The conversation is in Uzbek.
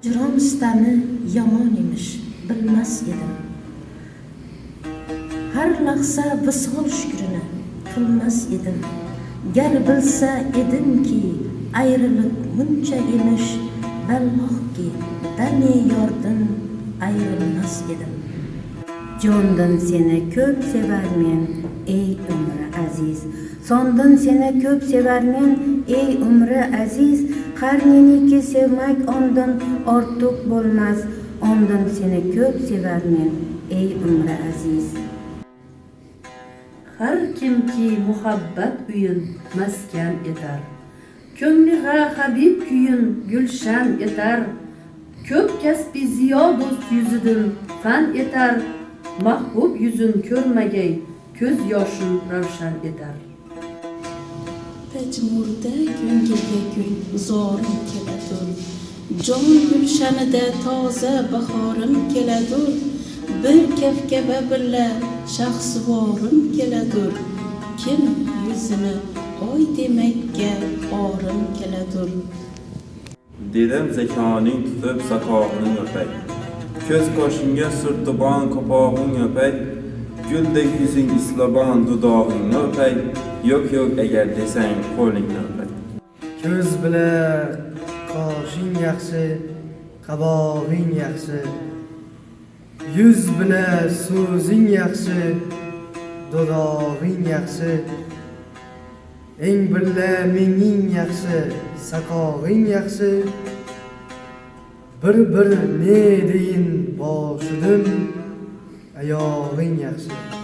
Hicron istami yomon emish, bilmas edim. Har lahza visol shukrini qilmas edim. Gar bilsa edimki, ayriliq muncha emish, vallohki, dami yordan ayrilmas edim. Jondan seni ko'p sevarmen, ey umri aziz. Sondan seni ko'p sevarmen, ey umri aziz. Qarniniki sevmak ondan ortiq bo'lmas. Ondan seni ko'p sevarmen, ey umri aziz. Har kimki muhabbat uyin maskan etar. Ko'ngliga habib kuyin gulshan etar. Ko'p kasbi ziyo do'st yuzidan fan etar. Mahbub yuzun ko'rmagay, ko'z yoshin ravshan etar. Pajmurda ko'ngilga kun zorim keladur. Jon gulshanida toza bahorim keladur. Bir kafkaba billa shaxsvorim keladur. Kim yuzini oy demakka orim keladur. Dedim zekoning tutib sakoning o'pay. Ko'z qoshingga surtibon qopog'ing o'pay. Guldek yuzing islabon dudog'ingni o'pay. Yo'q agar desang qo'lingni o'pay. Ko'z bilan qoshing yaxshi, qabog'ing yaxshi. Yuz bilan so'zing yaxshi, dudog'ing yaxshi. Eng billa menging yaxshi, saqog'ing yaxshi. Bir ne deyin boshidan, oyog'ing yaxshi.